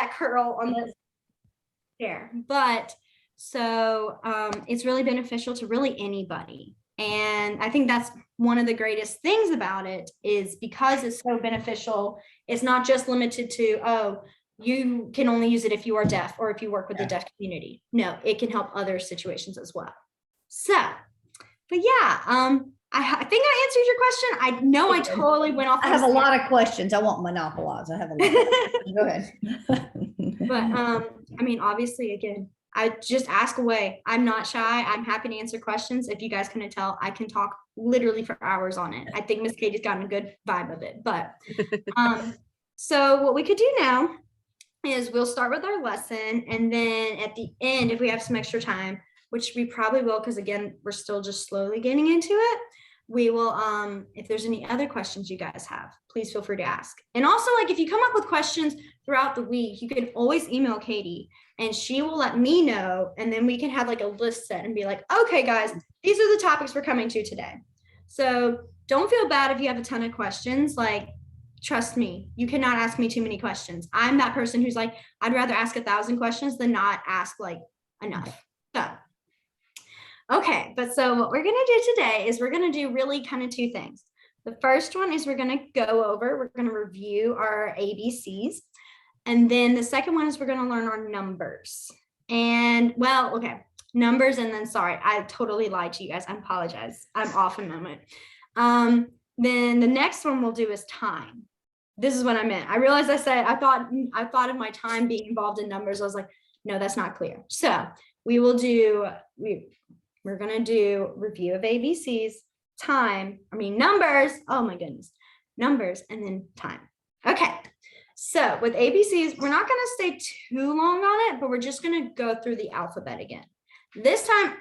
curl on this hair. But so it's really beneficial to really anybody. And I think that's one of the greatest things about it is because it's so beneficial, it's not just limited to, oh, you can only use it if you are deaf or if you work with the deaf community. No, it can help other situations as well. So, but yeah, I think I answered your question. I know I totally went off. I have a lot of questions. I won't monopolize. I have a lot of questions. Go ahead. But I mean, obviously, again, I just ask away. I'm not shy. I'm happy to answer questions. If you guys couldn't tell, I can talk literally for hours on it. I think Miss Katie's gotten a good vibe of it. But so what we could do now is we'll start with our lesson. And then at the end, if we have some extra time, which we probably will, because again, we're still just slowly getting into it. We will, if there's any other questions you guys have, please feel free to ask. And also, like, if you come up with questions throughout the week, you can always email Katie and she will let me know. And then we can have like a list set and be like, okay, guys, these are the topics we're coming to today. So don't feel bad if you have a ton of questions. Like, trust me, you cannot ask me too many questions. I'm that person who's like, I'd rather ask 1,000 questions than not ask like enough. So, okay, but so what we're gonna do today is we're gonna do really kind of two things. The first one is we're gonna we're gonna review our ABCs. And then the second one is we're gonna learn our numbers. And well, okay, numbers and then, sorry, I totally lied to you guys. I apologize. I'm off a moment. Then the next one we'll do is time. This is what I meant. I realized I said, I thought of my time being involved in numbers. I was like, no, that's not clear. So we will do, we're going to do review of ABCs, numbers. Oh my goodness, numbers and then time. Okay. So with ABCs, we're not going to stay too long on it, but we're just going to go through the alphabet again. This time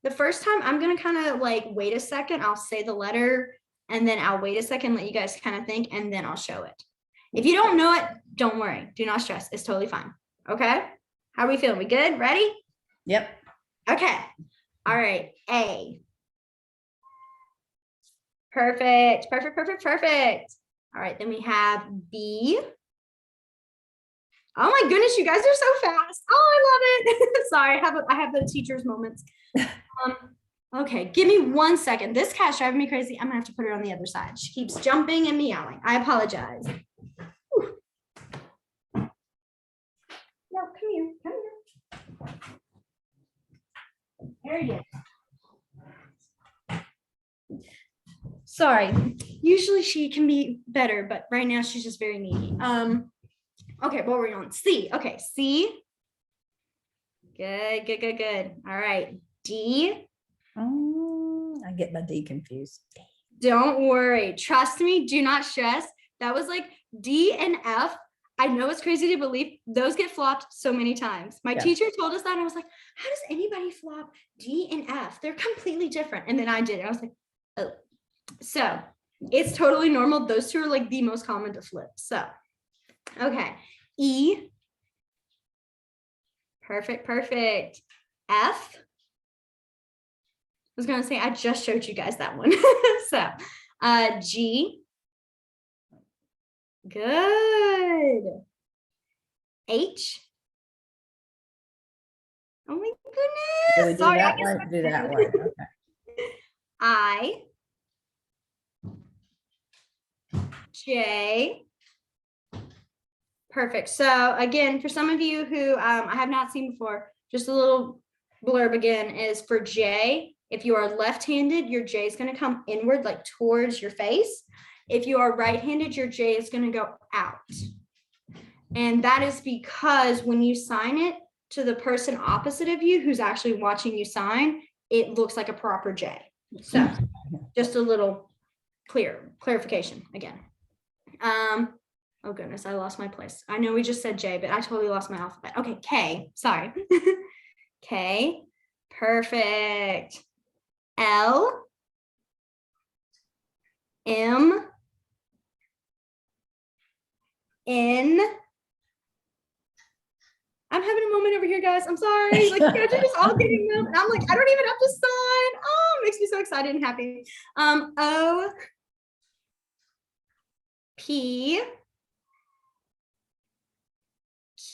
the first time I'm going to kind of like, wait a second. I'll say the letter and then I'll wait a second, let you guys kind of think, and then I'll show it. If you don't know it, don't worry. Do not stress. It's totally fine. Okay. How are we feeling? We good? Ready? Yep. Okay. All right. A. Perfect. Perfect. Perfect. Perfect. All right. Then we have B. Oh my goodness, you guys are so fast. Oh, I love it. Sorry, I have the teacher's moments. Okay, give me 1 second. This cat's driving me crazy. I'm gonna have to put her on the other side. She keeps jumping and meowing. I apologize. Whew. No, come here. Come here. There you go. Sorry. Usually she can be better, but right now she's just very needy. Okay, what were we on? C. Okay, C. Good, good, good, good. All right. D. I get my D confused. Don't worry. Trust me. Do not stress. That was like D and F. I know it's crazy to believe those get flopped so many times. My teacher told us that and I was like, how does anybody flop D and F? They're completely different. And then I did it. I was like, oh. So it's totally normal. Those two are like the most common to flip. So, okay. E. Perfect, perfect. F. I was going to say, I just showed you guys that one. So, G. Good. H. Oh my goodness. Sorry, do that way. Okay. I. J. Perfect. So again, for some of you who I have not seen before, just a little blurb again is for J. If you are left-handed, your J is going to come inward, like towards your face. If you are right-handed, your J is going to go out. And that is because when you sign it to the person opposite of you, who's actually watching you sign, it looks like a proper J. So just a little clarification again. Oh goodness, I lost my place. I know we just said J, but I totally lost my alphabet. Okay, K, sorry. K, perfect. L, M, N. I'm having a moment over here, guys. I'm sorry. Like, you guys are just all getting them. And I'm like, I don't even have to sign. Oh, it makes me so excited and happy. O, P,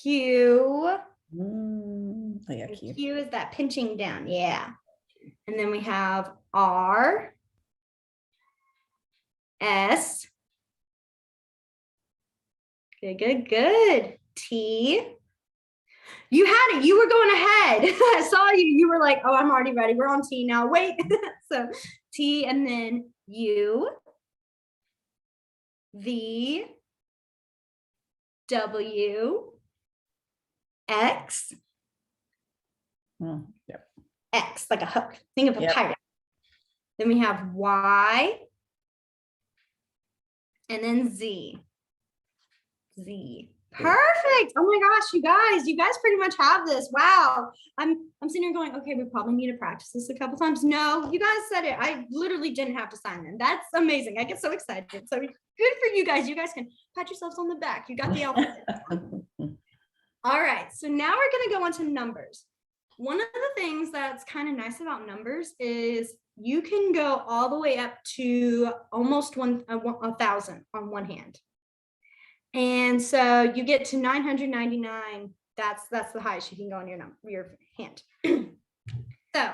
Q. Oh yeah, And cute. Q is that pinching down. Yeah. And then we have R, S. Good, good, good. T. You had it. You were going ahead. I saw you. You were like, oh, I'm already ready. We're on T now. Wait. So T and then U, V, W, X, Yep. X, like a hook. Think of a Yep. pirate. Then we have Y, and then Z. Z. Perfect. Oh my gosh, you guys pretty much have this. Wow. I'm sitting here going, okay, we probably need to practice this a couple times. No, you guys said it. I literally didn't have to sign them. That's amazing. I get so excited. So good for you guys. You guys can pat yourselves on the back. You got the outfit. All right. So now we're going to go on to numbers. One of the things that's kind of nice about numbers is you can go all the way up to almost 1,000 on one hand. And so you get to 999. That's the highest you can go on your hand. So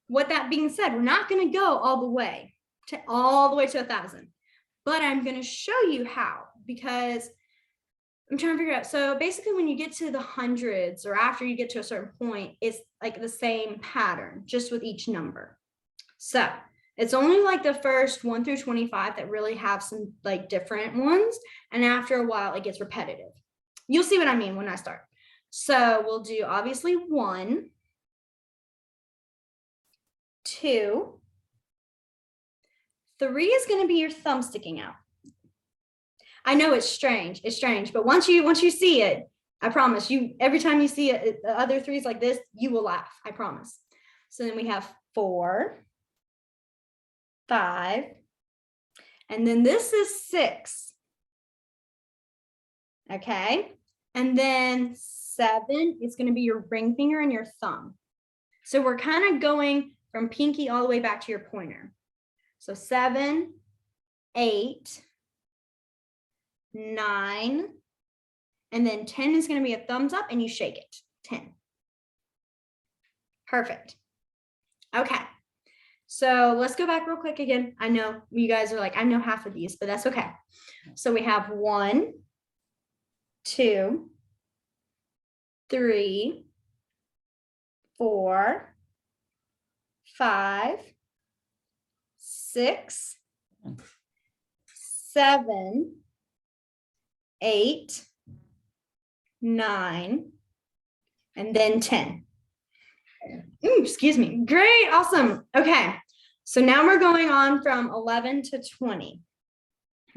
what that being said, we're not going to go all the way to 1,000, but I'm going to show you how, because I'm trying to figure out. So basically when you get to the hundreds or after you get to a certain point, it's like the same pattern just with each number. So it's only like the first 1 through 25 that really have some like different ones. And after a while, it gets repetitive. You'll see what I mean when I start. So we'll do obviously 1, 2, 3 is going to be your thumb sticking out. I know it's strange. It's strange, but once you see it, I promise you, every time you see it, the other 3s like this, you will laugh. I promise. So then we have 4, 5, and then this is 6. Okay, and then 7 is going to be your ring finger and your thumb. So we're kind of going from pinky all the way back to your pointer. So 7, 8, 9, and then 10 is going to be a thumbs up and you shake it. 10. Perfect. Okay. So let's go back real quick again. I know you guys are like, I know half of these, but that's okay. So we have 1, 2, 3, 4, 5, 6, 7, 8, 9, and then 10. Ooh, excuse me. Great. Awesome. Okay. So now we're going on from 11 to 20.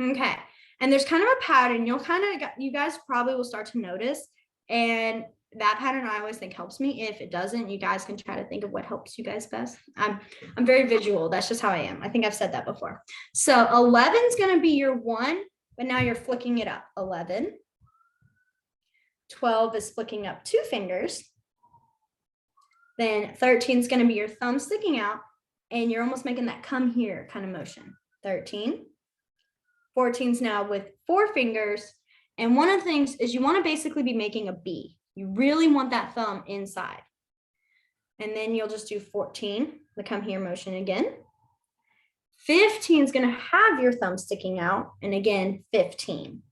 Okay. And there's kind of a pattern you guys probably will start to notice. And that pattern I always think helps me. If it doesn't, you guys can try to think of what helps you guys best. I'm very visual. That's just how I am. I think I've said that before. So 11 is going to be your 1, but now you're flicking it up. 11. 12 is flicking up 2 fingers. Then 13 is going to be your thumb sticking out, and you're almost making that come here kind of motion. 13. 14 is now with 4 fingers. And one of the things is you want to basically be making a B. You really want that thumb inside. And then you'll just do 14, the come here motion again. 15 is going to have your thumb sticking out. And again, 15.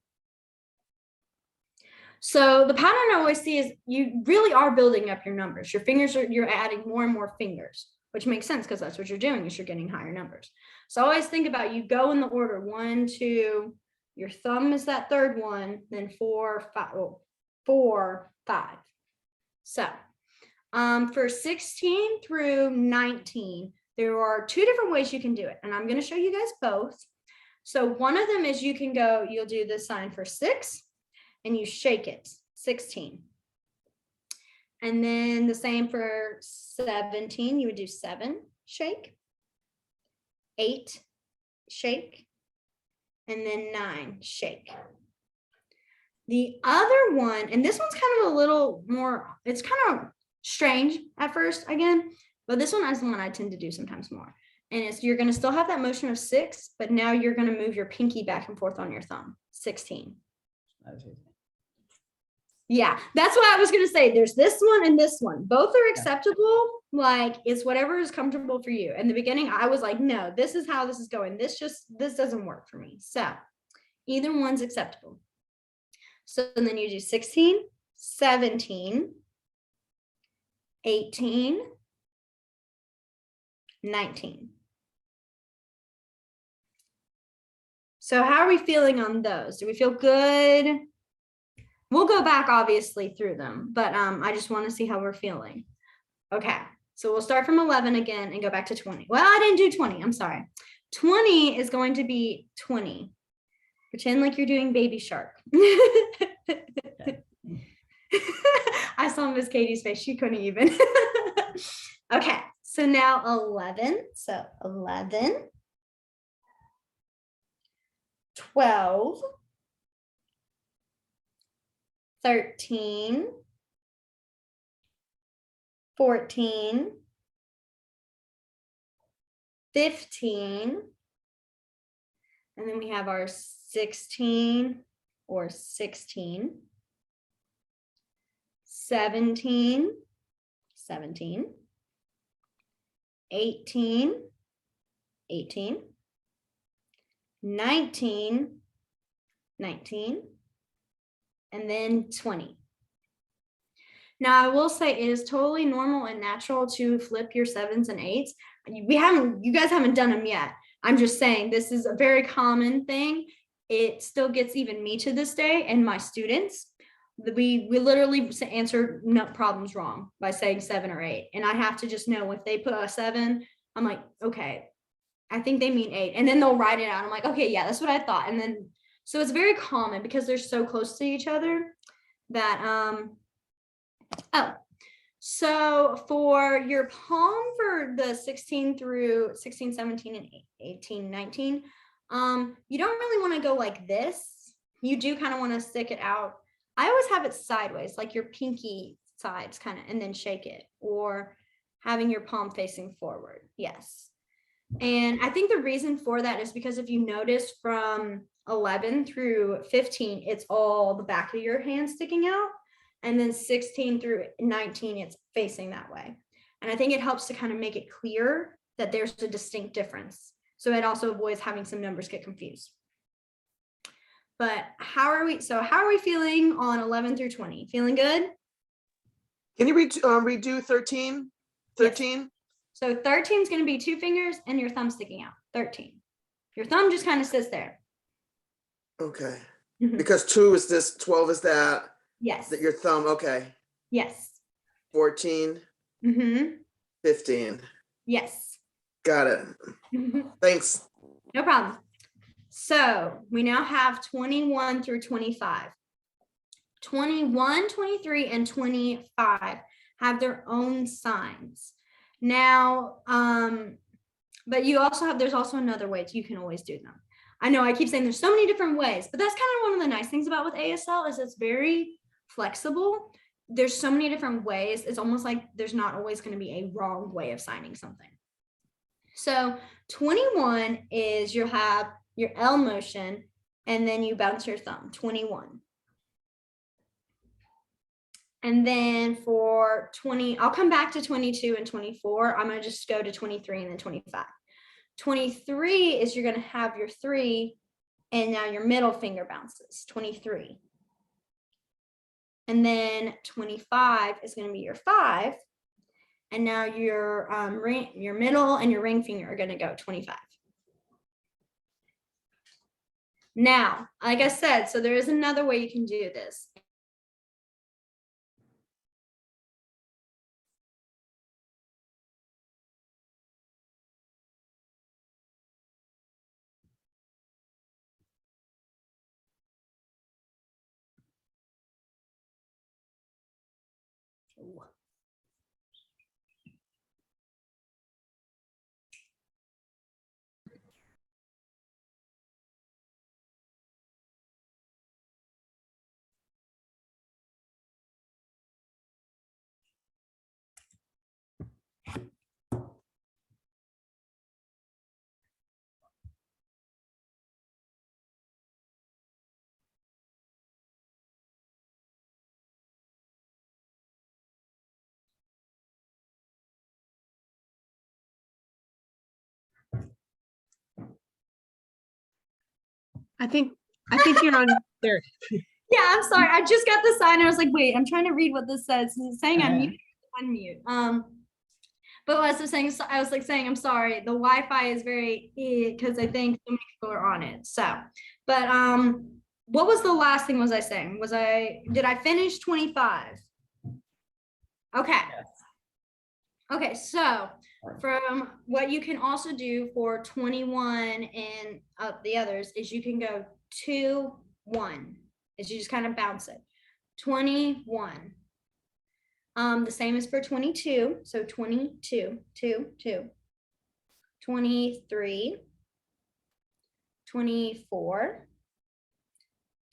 So the pattern I always see is you really are building up your numbers. Your fingers you're adding more and more fingers, which makes sense because that's what you're doing is you're getting higher numbers. So always think about you go in the order 1, 2, your thumb is that third one, then 4, 5. So for 16 through 19, there are 2 different ways you can do it. And I'm going to show you guys both. So one of them is you'll do the sign for 6. And you shake it, 16. And then the same for 17, you would do 7, shake, 8, shake, and then 9, shake. The other one, and this one's kind of a little more, it's kind of strange at first again, but this one is the one I tend to do sometimes more. And you're going to still have that motion of 6, but now you're going to move your pinky back and forth on your thumb, 16. Yeah, that's what I was gonna say. There's this one and this one. Both are acceptable. Like it's whatever is comfortable for you. In the beginning, I was like, no, this is how this is going. This doesn't work for me. So either one's acceptable. So then you do 16, 17, 18, 19. So how are we feeling on those? Do we feel good? We'll go back obviously through them, but I just want to see how we're feeling. Okay, so we'll start from 11 again and go back to 20. Well, I didn't do 20, I'm sorry. 20 is going to be 20. Pretend like you're doing Baby Shark. I saw Miss Katie's face, she couldn't even. Okay, so now 11, so 11, 12, 13, 14, 15, and then we have our 16 or 16, 17, 17, 18, 18, 19, 19, and then 20. Now, I will say it is totally normal and natural to flip your 7s and 8s. You guys haven't done them yet. I'm just saying this is a very common thing. It still gets even me to this day and my students. We literally answer problems wrong by saying 7 or 8. And I have to just know if they put a 7, I'm like, okay, I think they mean 8. And then they'll write it out. I'm like, okay, yeah, that's what I thought. And then, so it's very common because they're so close to each other that, oh, so for your palm for the 16 through 16, 17, and 18, 19, you don't really want to go like this. You do kind of want to stick it out. I always have it sideways, like your pinky sides kind of, and then shake it, or having your palm facing forward. Yes. And I think the reason for that is because if you notice from 11 through 15, it's all the back of your hand sticking out. And then 16 through 19, it's facing that way. And I think it helps to kind of make it clear that there's a distinct difference. So it also avoids having some numbers get confused. But how are we feeling on 11 through 20? Feeling good? Can you redo 13? 13? Yes. So 13 is going to be 2 fingers and your thumb sticking out. 13. Your thumb just kind of sits there. Okay. Because 2 is this, 12 is that. Yes. That your thumb, okay. Yes. 14. 15. Yes. Got it. Thanks. No problem. So we now have 21 through 25. 21, 23, and 25 have their own signs. Now, but there's also another way you can always do them. I know I keep saying there's so many different ways, but that's kind of one of the nice things about with ASL is it's very flexible. There's so many different ways. It's almost like there's not always going to be a wrong way of signing something. So 21 is you'll have your L motion and then you bounce your thumb, 21. And then for 20, I'll come back to 22 and 24. I'm going to just go to 23 and then 25. 23 is you're going to have your 3 and now your middle finger bounces, 23. And then 25 is going to be your 5. And now your middle and your ring finger are going to go 25. Now, like I said, so there is another way you can do this. I think you're on there. Yeah, I'm sorry. I just got the sign. I was like, wait, I'm trying to read what this says. It's saying I'm mute, unmute. But as I was saying, I was like saying, I'm sorry. The Wi-Fi is very because I think so many people are on it. So, but what was the last thing was I saying? Did I finish 25? Okay. Okay, so from what you can also do for 21 and the others is you can go 2, 1. Is you just kind of bounce it. 21. The same as for 22. So 22, 2, 2. 23, 24,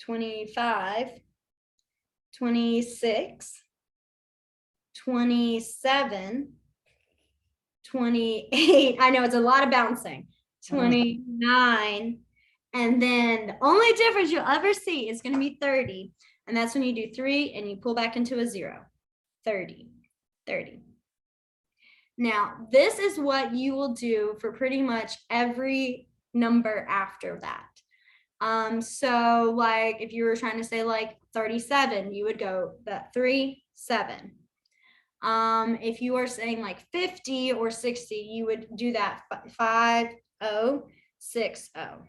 25, 26, 27, 28. I know it's a lot of bouncing. 29. And then the only difference you'll ever see is going to be 30. And that's when you do 3 and you pull back into a 0. 30, 30. Now, this is what you will do for pretty much every number after that. So like if you were trying to say like 37, you would go that 3, 7. If you are saying like 50 or 60, you would do that 5, 0, 6, 0.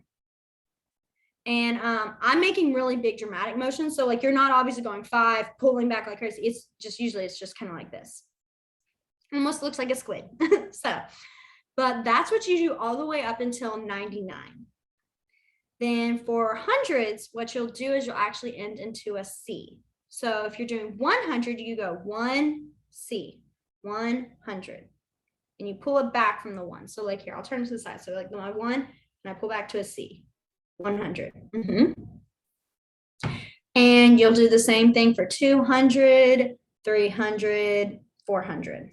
And I'm making really big dramatic motions. So like you're not obviously going 5, pulling back like crazy. It's just usually it's just kind of like this. Almost looks like a squid. So, but that's what you do all the way up until 99. Then for hundreds, what you'll do is you'll actually end into a C. So if you're doing 100, you go 1, C, 100. And you pull it back from the 1. So like here, I'll turn to the side. So like my 1, and I pull back to a C, 100. And you'll do the same thing for 200, 300, 400.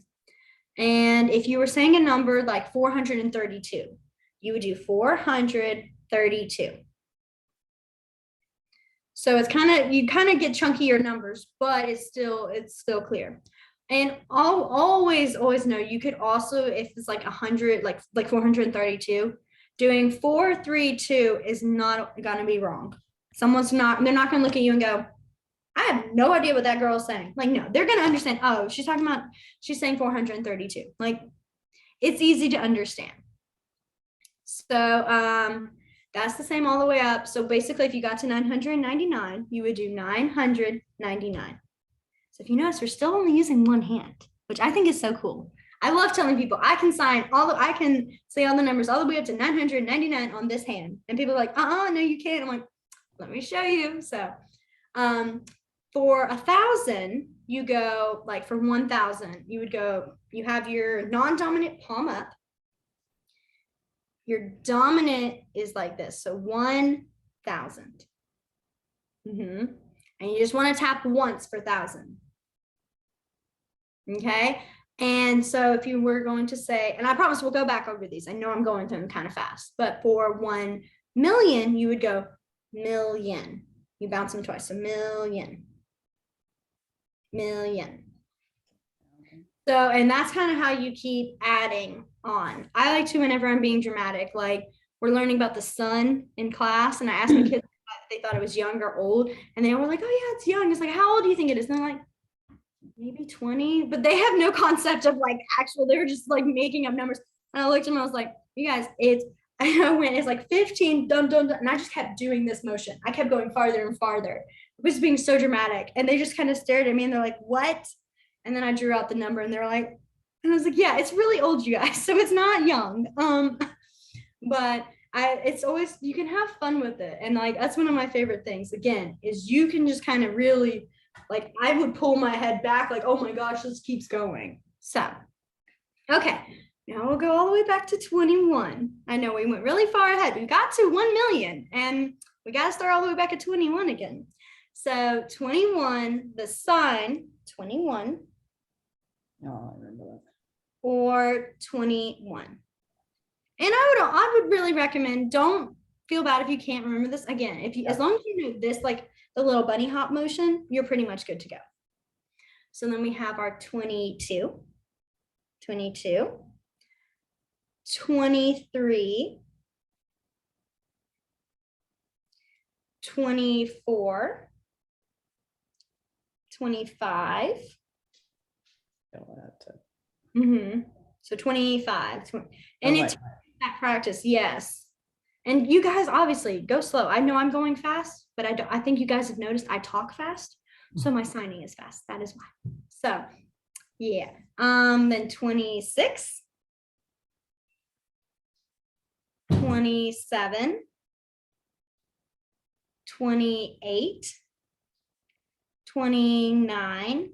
And if you were saying a number like 432, you would do 432. So it's you kind of get chunkier numbers, but it's still clear. And always know you could also, if it's like 100, like 432, doing 432 is not gonna be wrong. They're not gonna look at you and go, I have no idea what that girl is saying. Like, no, they're gonna understand, oh, she's saying 432. Like, it's easy to understand. So that's the same all the way up. So basically, if you got to 999, you would do 999. So if you notice, we're still only using one hand, which I think is so cool. I love telling people I can say all the numbers all the way up to 999 on this hand. And people are like, no, you can't. I'm like, let me show you. So for 1,000, you go like for 1,000, you have your non-dominant palm up. Your dominant is like this. So 1,000. And you just want to tap once for 1,000. Okay. And so if you were going to say, and I promise we'll go back over these. I know I'm going through them kind of fast, but for 1 million, you would go million. You bounce them twice. So million. So, and that's kind of how you keep adding on. I like to, whenever I'm being dramatic, like we're learning about the sun in class, and I asked my kids if they thought it was young or old, and they were like, oh yeah, it's young. It's like, how old do you think it is? And they're like, maybe 20, but they have no concept of like they were just like making up numbers. And I looked at them, I was like, you guys, it's like 15, dun, dun, dun, and I just kept doing this motion. I kept going farther and farther. It was being so dramatic, and they just kind of stared at me, and they're like, what? And then I drew out the number, and they're like, and I was like, yeah, it's really old, you guys. So it's not young. But it's always, you can have fun with it. And like, that's one of my favorite things, again, is you can just kind of really, like, I would pull my head back, like, oh my gosh, this keeps going. So, okay, now we'll go all the way back to 21. I know we went really far ahead. We got to 1 million, and we got to start all the way back at 21 again. So 21, the sign, 21. Oh, I remember that. Or 21. And I would really recommend, don't feel bad if you can't remember this. Again, as long as you know this, like the little bunny hop motion, you're pretty much good to go. So then we have our 22, 23, 24, 25. So 25. And Oh, it's that practice, yes. And you guys obviously go slow. I know I'm going fast, but I think you guys have noticed I talk fast. So my signing is fast. That is why. So yeah. Then 26, 27, 28, 29,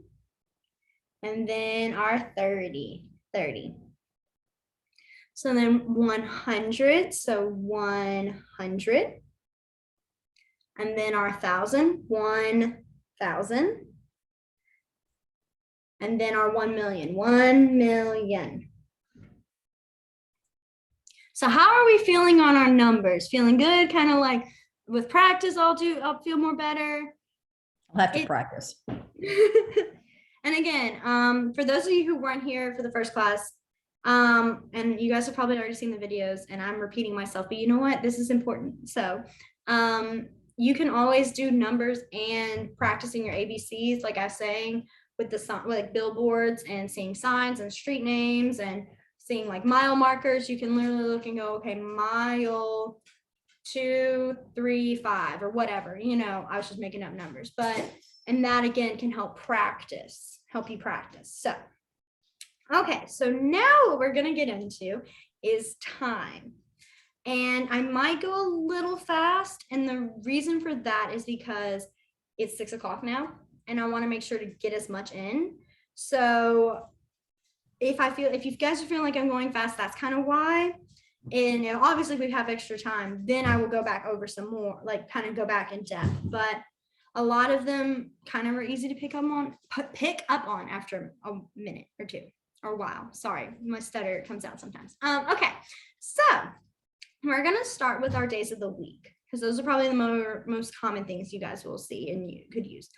and then our 30. So then 100, so 100. And then our 1,000, 1,000. And then our 1 million, 1 million. So how are we feeling on our numbers? Feeling good? Kind of like with practice, I'll feel more better. I'll have to practice. And again, for those of you who weren't here for the first class, and you guys have probably already seen the videos and I'm repeating myself, but you know what? This is important. So you can always do numbers and practicing your ABCs, like I was saying, with the like billboards and seeing signs and street names and seeing like mile markers. You can literally look and go, okay, mile 235 or whatever, you know, I was just making up numbers, and that again can help you practice. So, okay, so now what we're going to get into is time. And I might go a little fast. And the reason for that is because it's 6 o'clock now and I want to make sure to get as much in. So if you guys are feeling like I'm going fast, that's kind of why. And obviously if we have extra time, then I will go back over some more, like kind of go back in depth. But a lot of them kind of are easy to pick up on after a minute or two or a while. Sorry, my stutter comes out sometimes. Okay, so we're gonna start with our days of the week because those are probably the most common things you guys will see and you could use.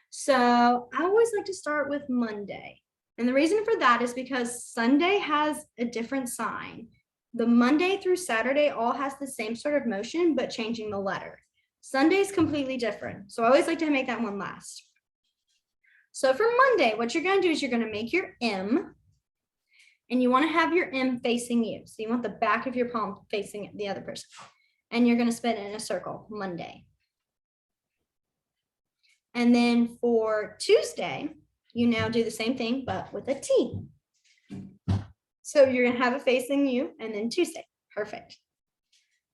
So I always like to start with Monday. And the reason for that is because Sunday has a different sign. The Monday through Saturday all has the same sort of motion, but changing the letter. Sunday is completely different. So I always like to make that one last. So for Monday, what you're going to do is you're going to make your M and you want to have your M facing you. So you want the back of your palm facing the other person. And you're going to spin it in a circle, Monday. And then for Tuesday, you now do the same thing, but with a T. So you're going to have it facing you and then Tuesday. Perfect.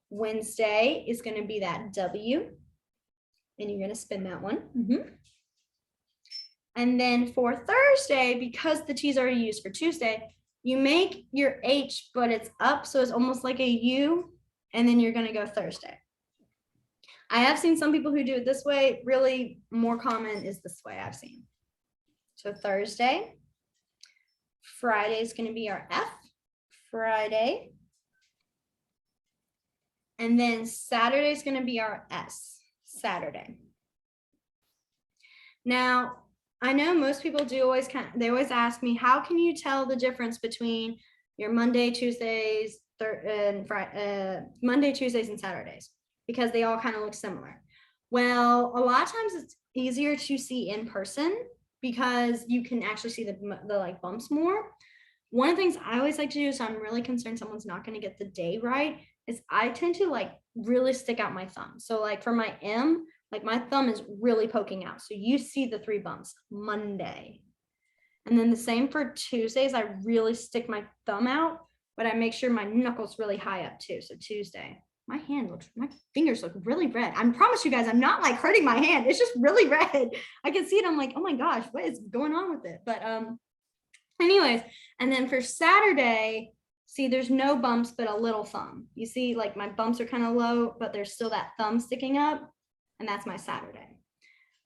Wednesday is going to be that W. And you're going to spin that one. And then for Thursday, because the T's are used for Tuesday, you make your H, but it's up. So it's almost like a U. And then you're going to go Thursday. I have seen some people who do it this way. Really more common is this way I've seen. So Thursday. Friday is going to be our F. Friday. And then Saturday is going to be our S. Saturday. Now, I know most people do always they always ask me, how can you tell the difference between your Monday, Tuesdays, Monday, Tuesdays, and Saturdays? Because they all kind of look similar. Well, a lot of times it's easier to see in person because you can actually see the like bumps more. One of the things I always like to do, so I'm really concerned someone's not going to get the day right, is I tend to like really stick out my thumb. So like for my M, like my thumb is really poking out. So you see the 3 bumps, Monday. And then the same for Tuesdays, I really stick my thumb out, but I make sure my knuckles really high up too. So Tuesday, my fingers look really red. I promise you guys, I'm not like hurting my hand. It's just really red. I can see it. I'm like, oh my gosh, what is going on with it? But anyways, and then for Saturday, see, there's no bumps, but a little thumb. You see, like my bumps are kind of low, but there's still that thumb sticking up. And that's my Saturday.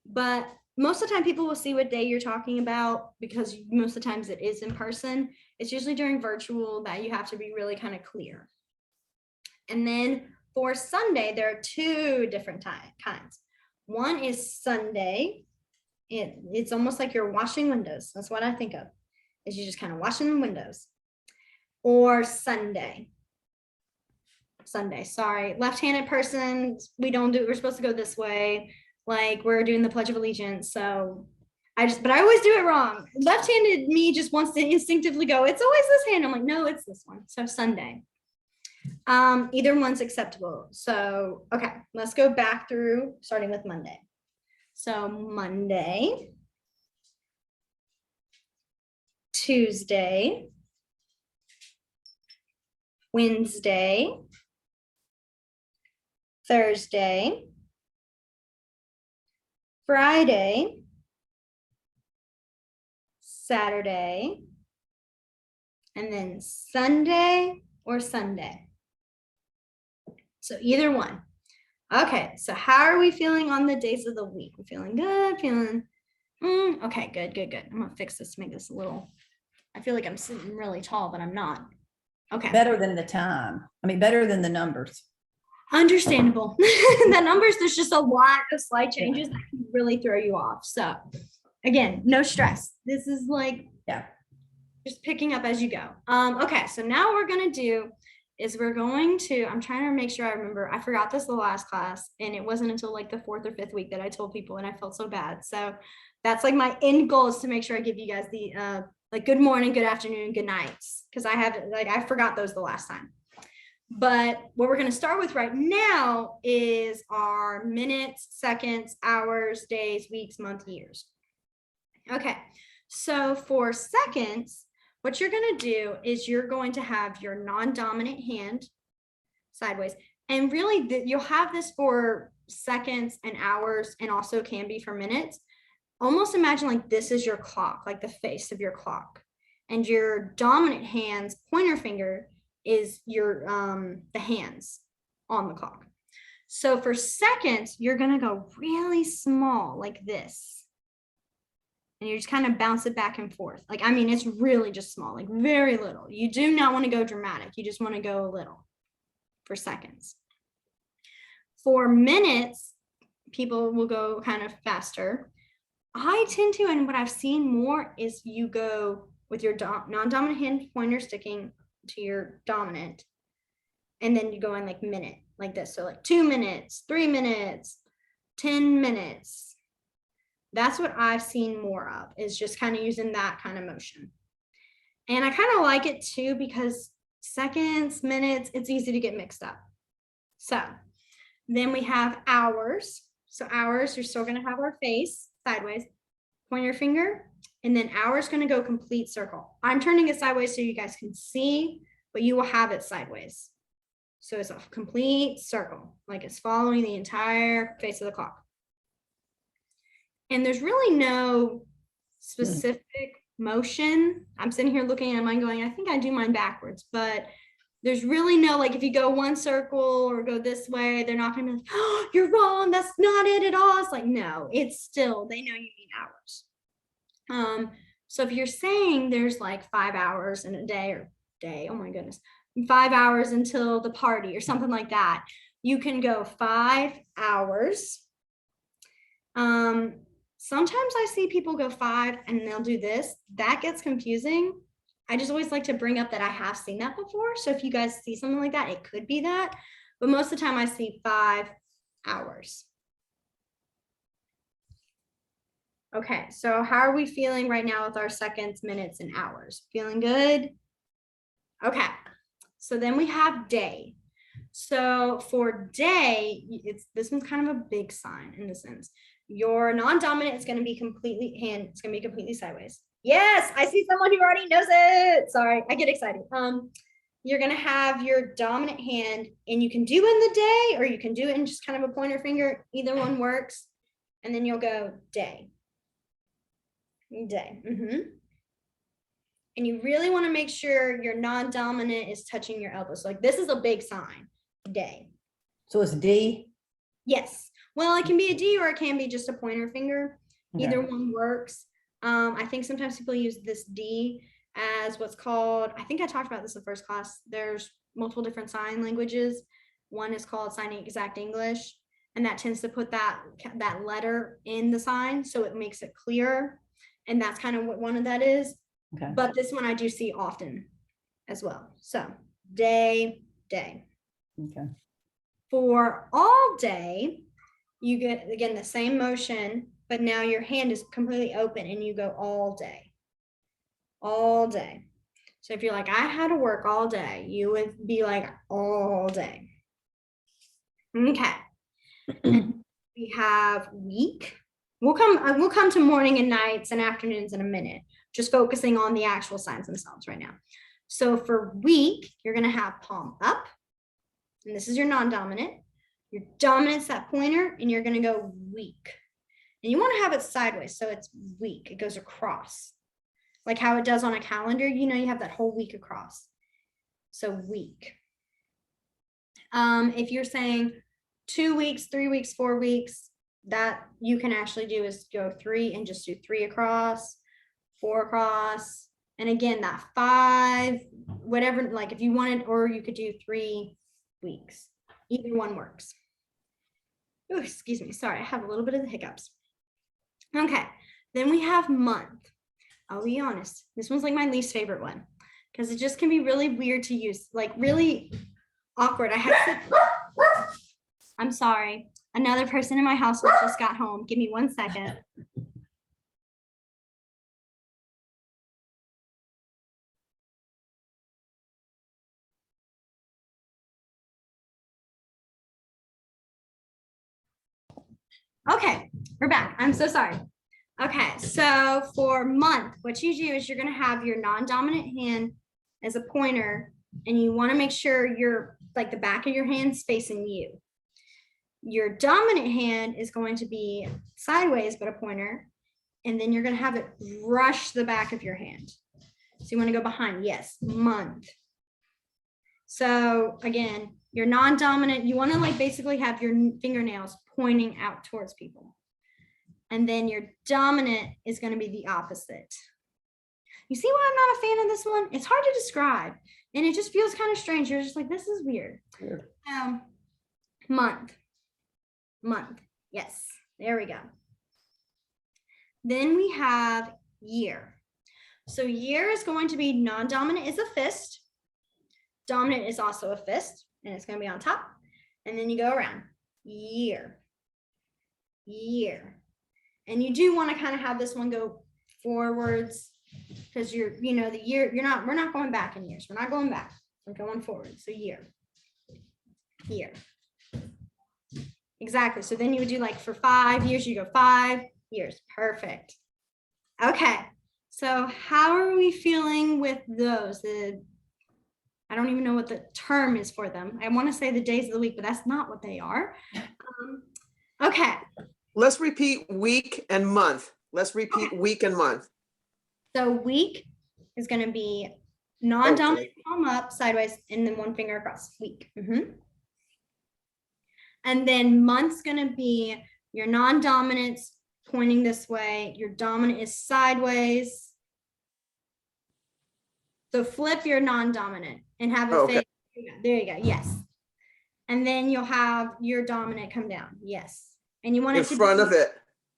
But most of the time people will see what day you're talking about because most of the times it is in person. It's usually during virtual that you have to be really kind of clear. And then for Sunday, there are 2 different kinds. One is Sunday. It's almost like you're washing windows. That's what I think of, is you just kind of washing the windows. Or Sunday. Sunday. Sorry. Left-handed person, we're supposed to go this way. Like we're doing the Pledge of Allegiance. So but I always do it wrong. Left-handed me just wants to instinctively go, it's always this hand. I'm like, no, it's this one. So Sunday. Either one's acceptable. So, okay, let's go back through starting with Monday. So Monday, Tuesday, Wednesday, Thursday, Friday, Saturday, and then Sunday or Sunday. So either one. Okay, so how are we feeling on the days of the week? We're feeling good, okay, good. I'm gonna fix this to make this a little, I feel like I'm sitting really tall, but I'm not. Okay. Better than the time. I mean, better than the numbers. Understandable. The numbers, there's just a lot of slight changes that can really throw you off. So again, no stress. This is like just picking up as you go. Okay, so now what we're gonna do is I'm trying to make sure I remember. I forgot this the last class, and it wasn't until like the 4th or 5th week that I told people, and I felt so bad. So that's like my end goal, is to make sure I give you guys the like good morning, good afternoon, good nights, because I forgot those the last time. But what we're going to start with right now is our minutes, seconds, hours, days, weeks, month, years. Okay, so for seconds, what you're going to do is you're going to have your non-dominant hand sideways. And really, you'll have this for seconds and hours, and also can be for minutes. Almost imagine like this is your clock, like the face of your clock. And your dominant hand's pointer finger is your the hands on the clock. So for seconds, you're gonna go really small like this. And you just kind of bounce it back and forth. Like, I mean, it's really just small, like very little. You do not want to go dramatic. You just want to go a little for seconds. For minutes, people will go kind of faster. I tend to, and what I've seen more is you go with your non-dominant hand pointer sticking to your dominant, and then you go in like minute, like this. So like 2 minutes, 3 minutes, 10 minutes. That's what I've seen more of, is just kind of using that kind of motion. And I kind of like it too, because seconds, minutes, it's easy to get mixed up. So then we have hours. So hours, you're still going to have our face sideways, point your finger, and then hours going to go complete circle. I'm turning it sideways so you guys can see, but you will have it sideways. So it's a complete circle, like it's following the entire face of the clock. And there's really no specific motion. I'm sitting here looking at mine going, I think I do mine backwards, but there's really no, like if you go one circle or go this way, they're not gonna be like, oh, you're wrong, that's not it at all. It's like, no, it's still, they know you mean hours. So if you're saying there's like 5 hours in a day, oh my goodness, 5 hours until the party or something like that, you can go 5 hours. Sometimes I see people go 5 and they'll do this. That gets confusing. I just always like to bring up that I have seen that before. So if you guys see something like that, it could be that. But most of the time I see 5 hours. Okay, so how are we feeling right now with our seconds, minutes, and hours? Feeling good? Okay, so then we have day. So for day, this one's kind of a big sign in the sense. Your non-dominant is going to be completely sideways. Yes, I see someone who already knows it. Sorry, I get excited. You're going to have your dominant hand, and you can do in the day, or you can do it in just kind of a pointer finger. Either one works. And then you'll go day. Day. And you really want to make sure your non-dominant is touching your elbow. So like this is a big sign, day. So it's D? Yes. Well, it can be a D or it can be just a pointer finger. Okay. Either one works. I think sometimes people use this D as what's called, I think I talked about this in first class. There's multiple different sign languages. One is called Sign Exact English, and that tends to put that letter in the sign so it makes it clearer. And that's kind of what one of that is. Okay. But this one I do see often as well. So day, day. Okay. For all day, you get, again, the same motion, but now your hand is completely open and you go all day. All day. So if you're like, I had to work all day, you would be like all day. Okay. We have week. We'll come to morning and nights and afternoons in a minute, just focusing on the actual signs themselves right now. So for week, you're going to have palm up, and this is your non-dominant. Your dominant's that pointer, and you're going to go weak. And you want to have it sideways, so it's weak. It goes across, like how it does on a calendar. You know, you have that whole week across. So week. If you're saying 2 weeks, 3 weeks, 4 weeks, that you can actually do is go 3 and just do 3 across, 4 across. And again, that 5, whatever, like if you wanted, or you could do 3 weeks. Either one works. Oh, excuse me. Sorry, I have a little bit of the hiccups. Okay, then we have month. I'll be honest, this one's like my least favorite one because it just can be really weird to use, like really awkward. I'm sorry. Another person in my household just got home. Give me 1 second. Okay, we're back. I'm so sorry. Okay, so for month, what you do is you're going to have your non-dominant hand as a pointer, and you want to make sure you're like the back of your hand's facing you. Your dominant hand is going to be sideways, but a pointer, and then you're going to have it brush the back of your hand. So you want to go behind. Yes, month. So again, your non-dominant, you want to like basically have your fingernails pointing out towards people. And then your dominant is going to be the opposite. You see why I'm not a fan of this one? It's hard to describe. And it just feels kind of strange. You're just like, this is weird. Month. Month. Yes, there we go. Then we have year. So year is going to be non-dominant is a fist. Dominant is also a fist, and it's going to be on top. And then you go around. Year. Year. And you do want to kind of have this one go forwards because you're, you know, the year, we're not going back in years. We're not going back. We're going forward. So year. Year. Exactly. So then you would do like for 5 years, you go 5 years. Perfect. Okay. So how are we feeling with those? I don't even know what the term is for them. I want to say the days of the week, but that's not what they are. Okay. Let's repeat week and month. Let's repeat week and month. So week is going to be non-dominant, palm up, sideways, and then 1 finger across. Week. And then month's going to be your non-dominant's pointing this way. Your dominant is sideways. So flip your non-dominant and have it face. There you go. Yes. And then you'll have your dominant come down. Yes. And you want it in to front be of it.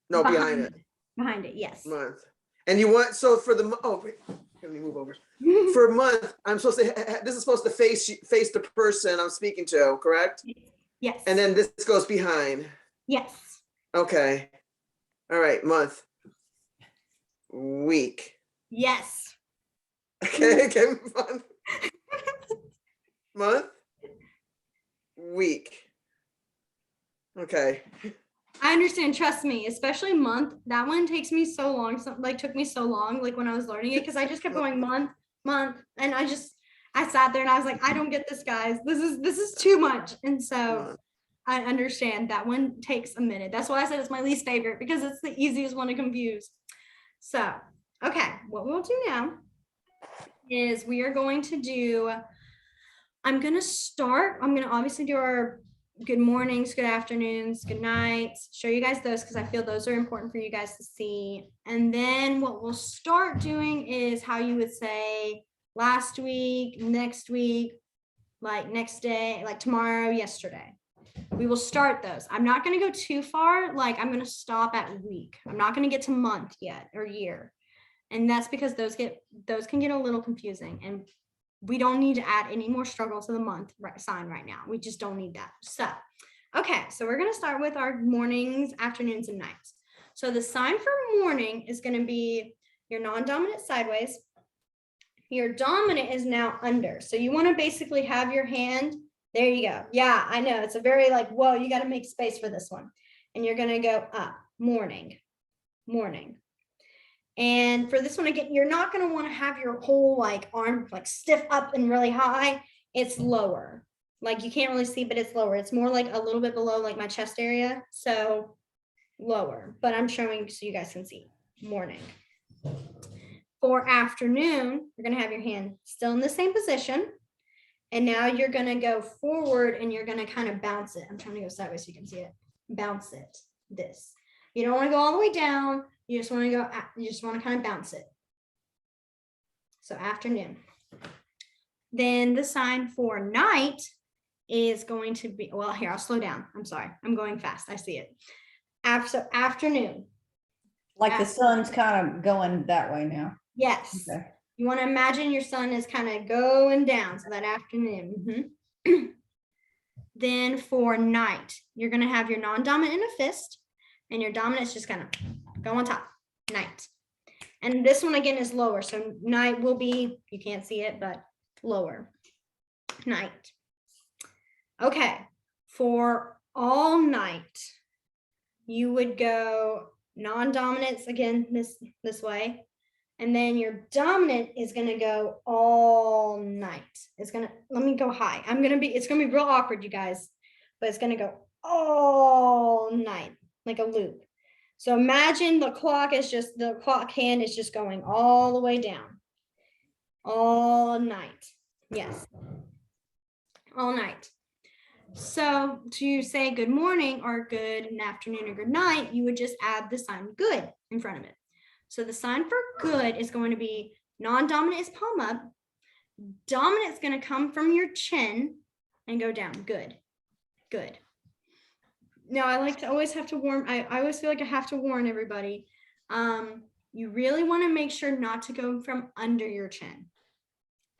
No, behind it. Behind it. Yes. Month. And you want, so for the, oh, wait, let me move over. For a month, I'm supposed to, this is supposed to face the person I'm speaking to, correct? Yes. And then this goes behind. Yes. Okay. All right. Month. Week. Yes. Okay. Okay. Month. Month. Week. Okay. I understand. Trust me, especially month. That one takes me so long. Took me so long, like when I was learning it, because I just kept going month, and I sat there and I was like, I don't get this, guys. This is too much. And so I understand that one takes a minute. That's why I said it's my least favorite, because it's the easiest one to confuse. So, okay, what we'll do now is we are going to do, I'm going to obviously do our good mornings, good afternoons, good nights, show you guys those because I feel those are important for you guys to see. And then what we'll start doing is how you would say last week, next week, like next day, like tomorrow, yesterday. We will start those. I'm not going to go too far. Like I'm going to stop at week. I'm not going to get to month yet or year. And that's because those can get a little confusing. And we don't need to add any more struggle to the month sign right now. We just don't need that. So, okay, so we're going to start with our mornings, afternoons, and nights. So the sign for morning is going to be your non-dominant sideways. Your dominant is now under. So you want to basically have your hand, there you go. Yeah, I know. It's a very like, whoa, you got to make space for this one. And you're going to go up, morning, morning. And for this one, again, you're not going to want to have your whole like arm like stiff up and really high. It's lower. Like you can't really see, but it's lower. It's more like a little bit below like my chest area. So lower, but I'm showing so you guys can see. Morning. For afternoon, you're going to have your hand still in the same position. And now you're going to go forward and you're going to kind of bounce it. I'm trying to go sideways so you can see it. Bounce it. This. You don't want to go all the way down. You just want to go, you just want to kind of bounce it. So afternoon. Then the sign for night is going to be, well, here, I'll slow down. I'm sorry. I'm going fast. I see it. So afternoon. Like the sun's kind of going that way now. Yes. Okay. You want to imagine your sun is kind of going down. So that afternoon. Then for night, you're going to have your non-dominant in a fist and your dominant is just going to go on top. Night. And this one again is lower. So night will be, you can't see it, but lower. Night. Okay. For all night, you would go non-dominance again this way. And then your dominant is going to go all night. It's going to, let me go high. It's going to be real awkward, you guys, but it's going to go all night, like a loop. So imagine the clock hand is just going all the way down. All night. Yes. All night. So to say good morning or good afternoon or good night, you would just add the sign good in front of it. So the sign for good is going to be non-dominant is palm up. Dominant is going to come from your chin and go down. Good. Good. Now I like to always have to warn, I always feel like I have to warn everybody. You really want to make sure not to go from under your chin.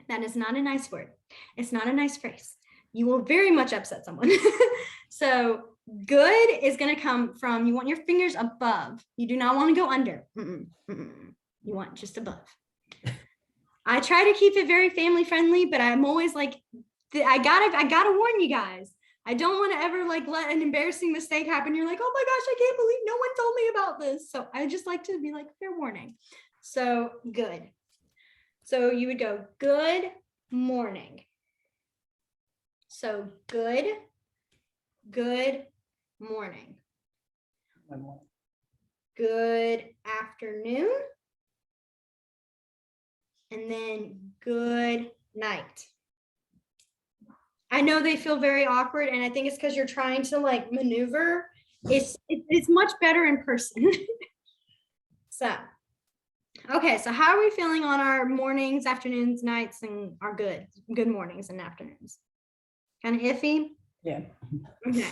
That is not a nice word. It's not a nice phrase. You will very much upset someone. So good is going to come from, you want your fingers above. You do not want to go under. You want just above. I try to keep it very family friendly, but I'm always like, I gotta warn you guys. I don't want to ever like let an embarrassing mistake happen. You're like, oh my gosh, I can't believe no one told me about this. So I just like to be like, fair warning. So good. So you would go good morning. So good morning. Good afternoon. And then good night. I know they feel very awkward, and I think it's because you're trying to like maneuver. It's much better in person. So, okay, so how are we feeling on our mornings, afternoons, nights, and our good mornings and afternoons? Kind of iffy? Yeah. Okay,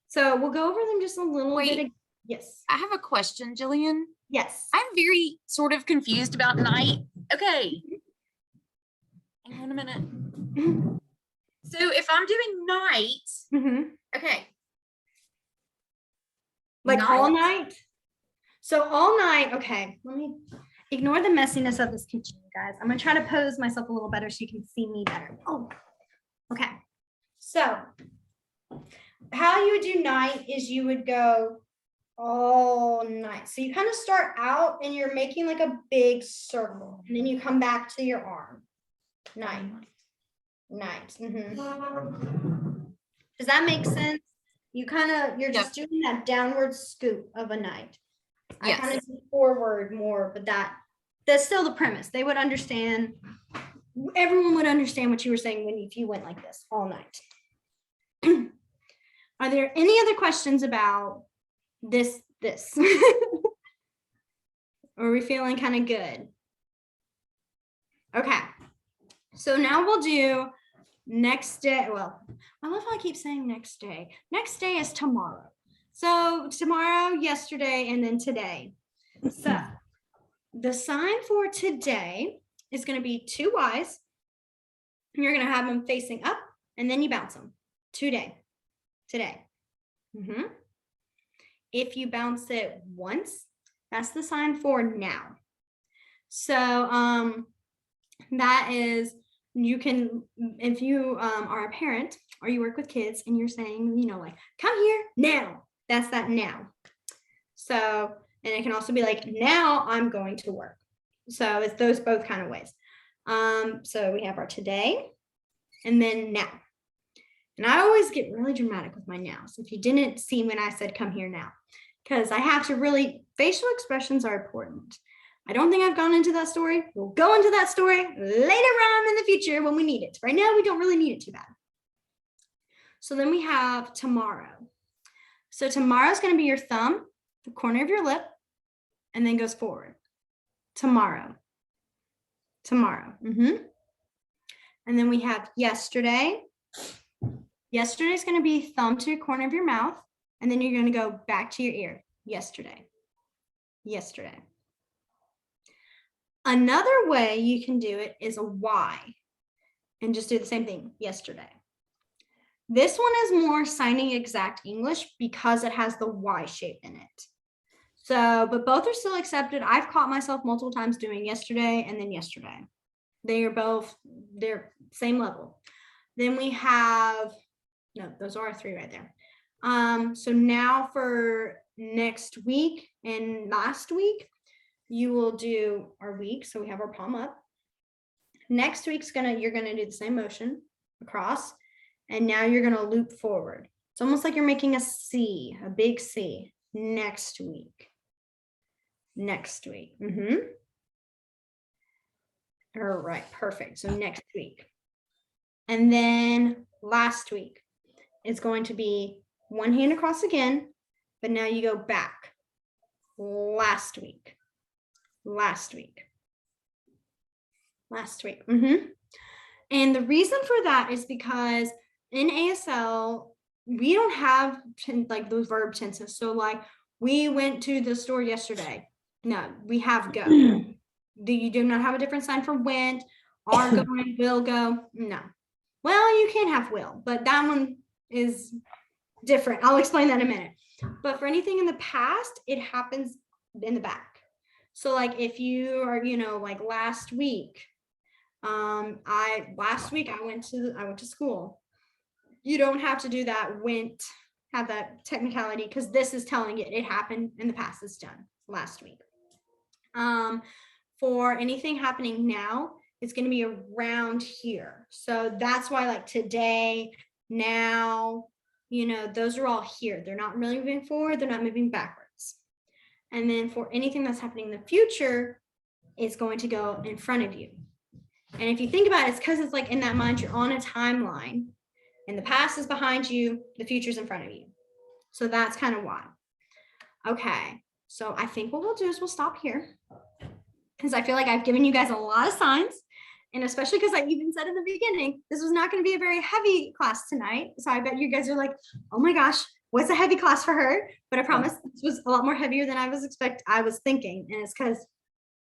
so we'll go over them just a little bit. Yes. I have a question, Jillian. Yes. I'm very sort of confused about night. Okay. Hang on a minute. So if I'm doing night, okay. Like all night? So all night, okay, let me ignore the messiness of this kitchen, you guys. I'm gonna try to pose myself a little better so you can see me better. Oh, okay. So how you would do night is you would go all night. So you kind of start out and you're making like a big circle, and then you come back to your arm. Night. Night. Does that make sense? You're just doing that downward scoop of a night. Yes. I kind of do forward more, but that's still the premise. They would understand. Everyone would understand what you were saying if you went like this all night. Are there any other questions about this? Or are we feeling kind of good? Okay. So now we'll do next day. Well, I love how I keep saying next day. Next day is tomorrow. So tomorrow, yesterday, and then today. So the sign for today is going to be 2 Y's You're going to have them facing up, and then you bounce them. Today. If you bounce it once, that's the sign for now. So that is, you can, if you are a parent or you work with kids and you're saying, like, come here now, that's that now. So, and it can also be like, now I'm going to work. So it's those both kind of ways. So we have our today and then now. And I always get really dramatic with my nows. If you didn't see when I said come here now, because I have to really, facial expressions are important. I don't think I've gone into that story. We'll go into that story later on in the future when we need it. Right now, we don't really need it too bad. So then we have tomorrow. So tomorrow is going to be your thumb, the corner of your lip, and then goes forward. Tomorrow. And then we have yesterday. Yesterday is going to be thumb to your corner of your mouth, and then you're going to go back to your ear. Yesterday. Another way you can do it is a Y, and just do the same thing. Yesterday. This one is more signing exact English because it has the Y shape in it. So, but both are still accepted. I've caught myself multiple times doing yesterday and then yesterday. They're same level. Then we have, no, those are our 3 right there. So now for next week and last week, you will do our week. So we have our palm up. Next week's you're gonna do the same motion across, and now you're gonna loop forward. It's almost like you're making a C, a big C. Next week. All right, perfect. So next week. And then last week is going to be one hand across again, but now you go back. Last week. And the reason for that is because in ASL, we don't have like those verb tenses. So like, we went to the store yesterday. No, we have go. You do not have a different sign for went, are going, will go. No. Well, you can have will, but that one is different. I'll explain that in a minute. But for anything in the past, it happens in the back. So like if you are, like last week, I went to school. You don't have to do that have that technicality because this is telling it happened in the past. It's done last week. For anything happening now, it's going to be around here. So that's why like today, now, those are all here. They're not really moving forward. They're not moving backwards. And then for anything that's happening in the future, it's going to go in front of you. And if you think about it, it's because it's like in that mind, you're on a timeline and the past is behind you, the future's in front of you. So that's kind of why. Okay. So I think what we'll do is we'll stop here because I feel like I've given you guys a lot of signs. And especially because I even said in the beginning, this was not going to be a very heavy class tonight. So I bet you guys are like, oh my gosh, what's a heavy class for her? But I promise this was a lot more heavier than I was thinking. And it's because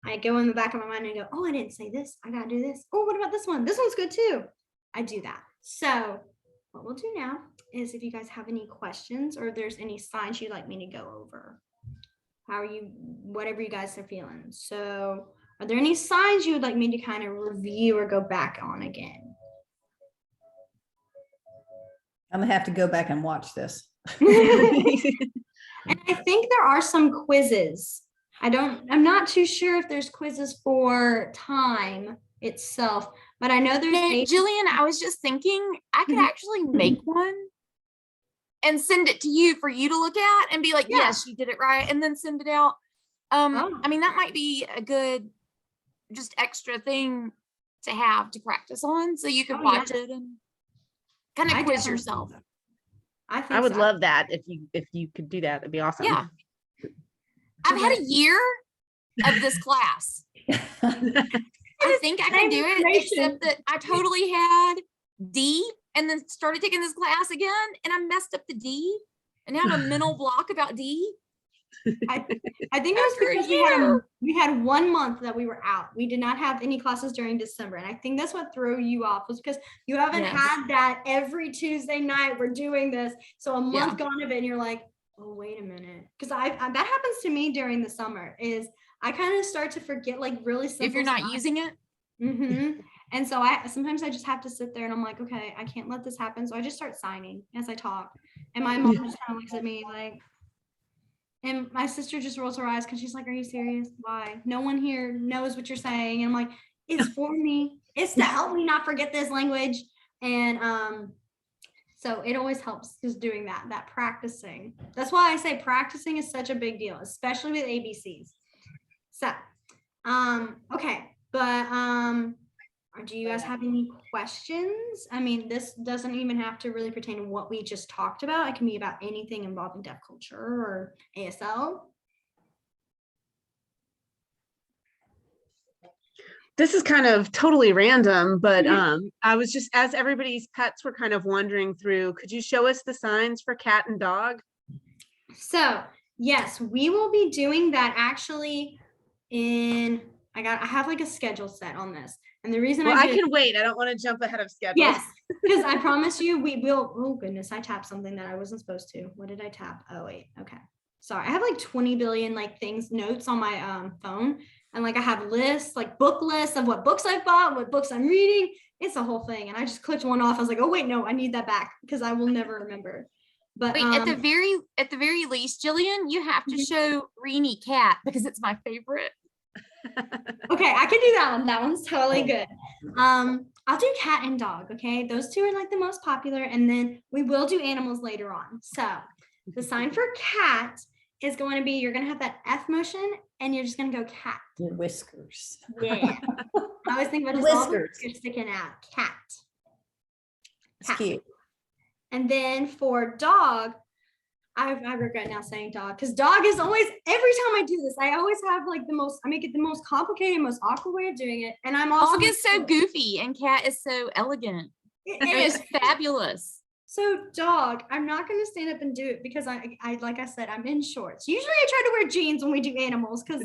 I go in the back of my mind and go, oh, I didn't say this. I got to do this. Oh, what about this one? This one's good too. I do that. So what we'll do now is if you guys have any questions or if there's any signs you'd like me to go over, whatever you guys are feeling. So are there any signs you would like me to kind of review or go back on again? I'm gonna have to go back and watch this. And I think there are some quizzes. I'm not too sure if there's quizzes for time itself, but I know there's Jillian, I was just thinking I could actually make one and send it to you for you to look at and be like, yes, you did it right, and then send it out. I mean, that might be a good just extra thing to have to practice on so you can watch it and kind of quiz yourself. I would love that if you could do that. It'd be awesome. Yeah. I've had a year of this class. I think I can do it, except that I totally had D and then started taking this class again and I messed up the D and now I have a mental block about D. I think it was After a because year. we had 1 month that we were out. We did not have any classes during December. And I think that's what threw you off, was because you haven't Yes. had that every Tuesday night we're doing this. So a month Yeah. gone of it and you're like, oh, wait a minute. Because I that happens to me during the summer, is I kind of start to forget like really simple If you're not stuff. using it. And so I sometimes I just have to sit there and I'm like, okay, I can't let this happen. So I just start signing as I talk. And my mom just kind of looks at me like, and my sister just rolls her eyes because she's like, are you serious? Why? No one here knows what you're saying. And I'm like, it's for me. It's to help me not forget this language. And so it always helps just doing that practicing. That's why I say practicing is such a big deal, especially with ABCs. So, okay, but do you guys have any questions? I mean, this doesn't even have to really pertain to what we just talked about. It can be about anything involving deaf culture or ASL. This is kind of totally random, but I was just, as everybody's pets were kind of wandering through, could you show us the signs for cat and dog? So yes, we will be doing that actually in, I have like a schedule set on this. And the reason I can wait. I don't want to jump ahead of schedule. Yes, because I promise you we will. Oh goodness, I tapped something that I wasn't supposed to. What did I tap? Oh wait, okay. Sorry, I have like 20 billion like things, notes on my phone. And like I have lists, like book lists of what books I've bought, what books I'm reading. It's a whole thing. And I just clicked one off. I was like, oh wait, no, I need that back because I will never remember. But wait, at the very least, Jillian, you have to show Reenie Cat because it's my favorite. Okay, I can do that one. That one's totally good. I'll do cat and dog. Okay, those two are like the most popular, and then we will do animals later on. So the sign for cat is going to be, you're going to have that F motion, and you're just going to go cat. Your whiskers. Yeah. I always think about just all the whiskers sticking out. Cat. It's cute. And then for dog, I regret now saying dog, because dog is always, every time I do this, I always have like I make it the most complicated, most awkward way of doing it. And I'm also— Dog is so goofy and cat is so elegant. It is fabulous. So dog, I'm not going to stand up and do it because I like I said, I'm in shorts. Usually I try to wear jeans when we do animals because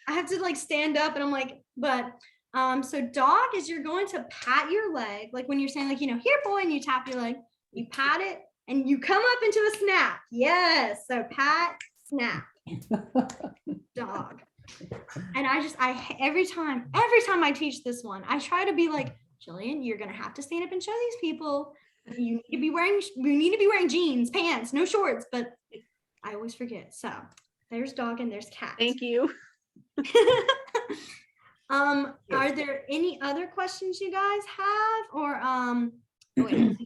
I have to like stand up and I'm like, but so dog is, you're going to pat your leg. Like when you're saying like, here boy, and you tap your leg, you pat it and you come up into a snap. Yes. So pat, snap, dog. And every time I teach this one, I try to be like, Jillian, you're going to have to stand up and show these people. You need to be wearing jeans, pants, no shorts, but I always forget. So there's dog and there's cat. Thank you. Are there any other questions you guys have, or wait.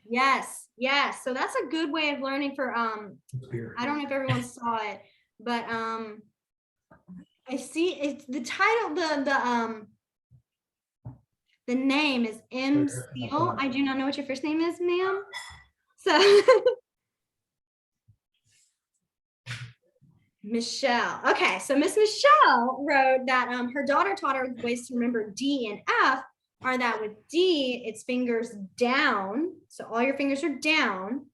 Yes. So that's a good way of learning for I don't know if everyone saw it, but I see it's the title, the name is M. Seal. I do not know what your first name is, ma'am. So Michelle. Okay, so Miss Michelle wrote that her daughter taught her ways to remember D and F are that with D, it's fingers down. So all your fingers are down.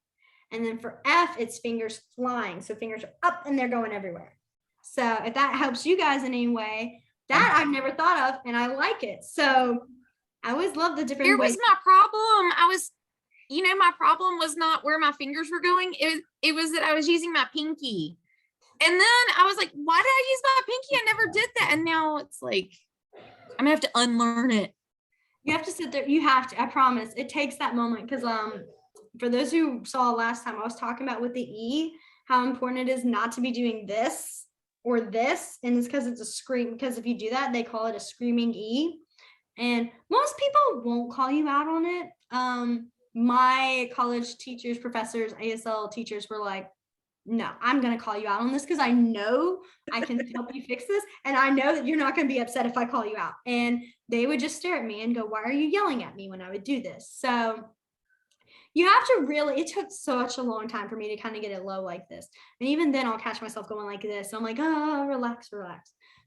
And then for F, it's fingers flying. So fingers are up and they're going everywhere. So if that helps you guys in any way, that I've never thought of and I like it. So I always love the different Here ways. was my problem. My problem was not where my fingers were going. It was that I was using my pinky. And then I was like, why did I use my pinky? I never did that. And now it's like, I'm gonna have to unlearn it. You have to sit there. You have to, I promise. It takes that moment because for those who saw last time, I was talking about with the E, how important it is not to be doing this or this. And it's because it's a scream, because if you do that, they call it a screaming E. And most people won't call you out on it. My college teachers, professors, ASL teachers were like, no, I'm going to call you out on this because I know I can help you fix this. And I know that you're not going to be upset if I call you out. And they would just stare at me and go, why are you yelling at me when I would do this? So you have to really, it took such a long time for me to kind of get it low like this. And even then I'll catch myself going like this. So I'm like, oh, relax.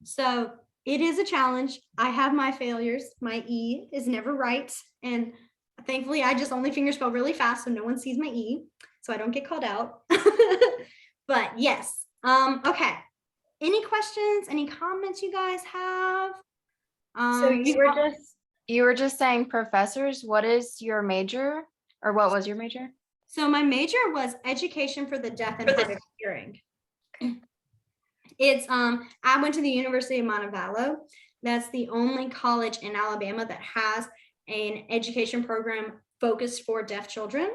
So it is a challenge. I have my failures. My E is never right. And thankfully I just only finger spell really fast so no one sees my E. so I don't get called out. But yes. Okay. Any questions? Any comments you guys have? So you were just saying professors. What is your major, or what was your major? So my major was education for the deaf and hard of hearing. It's I went to the University of Montevallo. That's the only college in Alabama that has an education program focused for deaf children.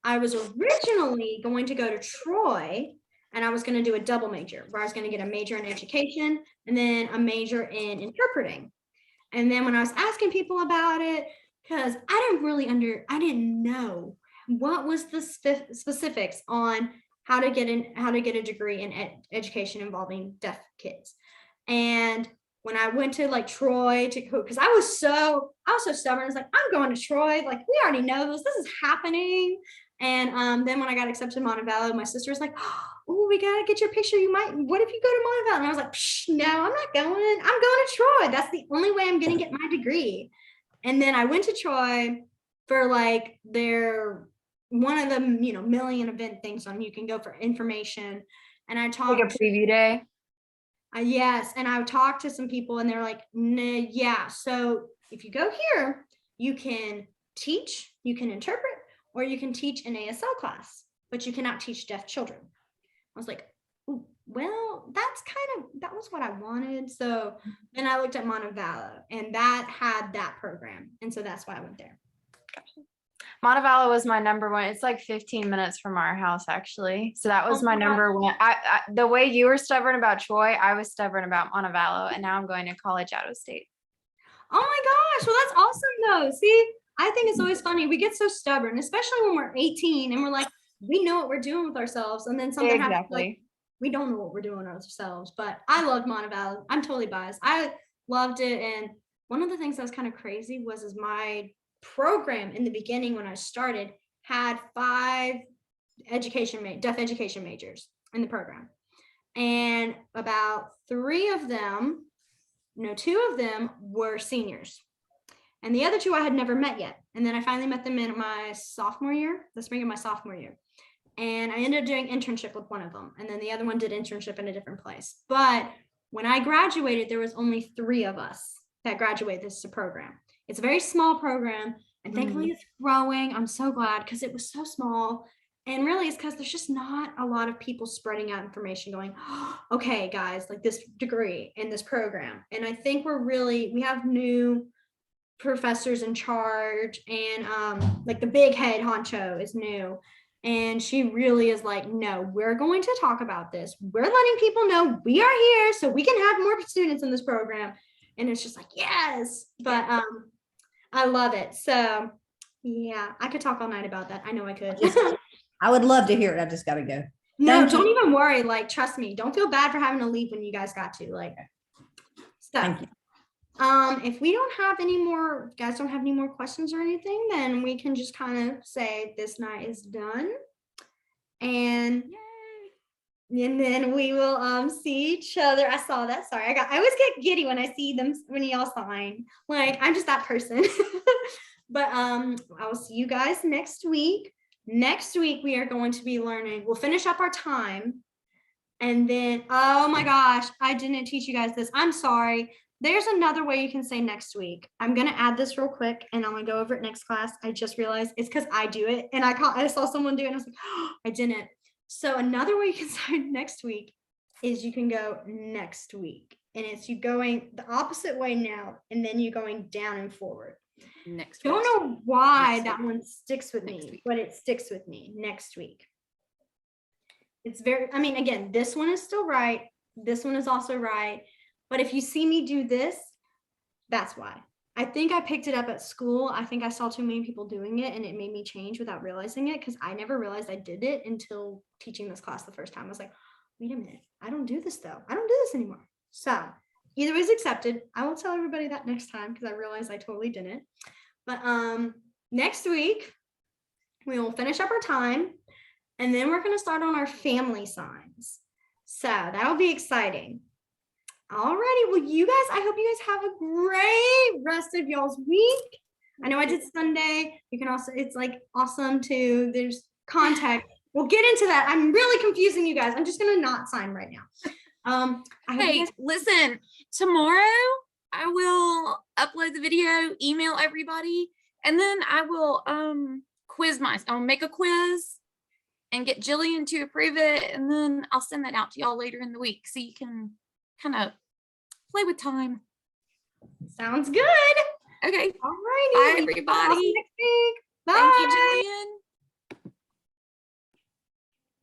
I was originally going to go to Troy, and I was going to do a double major where I was going to get a major in education and then a major in interpreting. And then when I was asking people about it, because I didn't know what was the specifics on how to get a degree in education involving deaf kids. And when I went to like Troy because I was so stubborn. I was like, I'm going to Troy. Like, we already know this is happening. And then when I got accepted to Montevallo, my sister was like, oh, we got to get your picture. What if you go to Montevallo? And I was like, no, I'm not going. I'm going to Troy. That's the only way I'm going to get my degree. And then I went to Troy for like one of the, million event things on you can go for information. And I talked like a preview day. Yes. And I talked to some people and they're like, nah, yeah. So if you go here, you can teach, you can interpret, or you can teach an ASL class, but you cannot teach deaf children. I was like, well, that was what I wanted. So then I looked at Montevallo and that had that program. And so that's why I went there. Montevallo was my number one. It's like 15 minutes from our house, actually. So that was my number one. The way you were stubborn about Troy, I was stubborn about Montevallo, and now I'm going to college out of state. Oh my gosh. Well, that's awesome though. See, I think it's always funny. We get so stubborn, especially when we're 18 and we're like, we know what we're doing with ourselves. And then something happens, like, we don't know what we're doing with ourselves. But I loved Montevallo. I'm totally biased. I loved it. And one of the things that was kind of crazy was my program in the beginning when I started had 5 deaf education majors in the program, and about 2 of them were seniors, and the other 2 I had never met yet. And then I finally met them in my the spring of my sophomore year, and I ended up doing internship with one of them, and then the other one did internship in a different place. But when I graduated, there was only 3 of us that graduated this program. It's a very small program, and thankfully it's growing. I'm so glad, because it was so small. And really it's because there's just not a lot of people spreading out information going, oh, okay, guys, like this degree in this program. And I think we have new professors in charge, and like the big head honcho is new. And she really is like, no, we're going to talk about this. We're letting people know we are here so we can have more students in this program. And it's just like, yes. But I love it. So yeah, I could talk all night about that. I know I could. I would love to hear it. I just got to go. No, don't even worry. Like, trust me. Don't feel bad for having to leave when you guys got to. Like, stuff. Thank you. If we don't have any more, guys don't have any more questions or anything, then we can just kind of say this night is done. And then we will see each other. I saw that. Sorry, I always get giddy when I see them, when y'all sign. Like, I'm just that person. But I will see you guys next week. Next week we are going to be learning. We'll finish up our time, and then, oh my gosh, I didn't teach you guys this. I'm sorry. There's another way you can say next week. I'm going to add this real quick, and I'm going to go over it next class. I just realized it's because I do it, and I saw someone do it, and I was like, oh, I didn't. So another way you can say next week is you can go next week, and it's you going the opposite way now, and then you going down and forward. Next Don't week. know why Next that week. one sticks with Next me, week. but it sticks with me. Next week. It's again, this one is still right. This one is also right. But if you see me do this, that's why. I think I picked it up at school. I think I saw too many people doing it, and it made me change without realizing it, because I never realized I did it until teaching this class the first time. I was like, wait a minute, I don't do this though. I don't do this anymore. So either way is accepted. I will tell everybody that next time, because I realized I totally didn't. But next week, we will finish up our time, and then we're going to start on our family signs. So that'll be exciting. Alrighty, well, you guys, I hope you guys have a great rest of y'all's week. I know I did Sunday. You can also, it's like awesome too. There's contact. we'll get into that. I'm really confusing you guys. I'm just gonna not sign right now. I hope you Hey, guys- listen, tomorrow I will upload the video, email everybody, and then I will I'll make a quiz and get Jillian to approve it, and then I'll send that out to y'all later in the week so you can kind of play with time. Sounds good. Okay. All righty. Bye, everybody. Next week. Bye. Thank you, Jillian.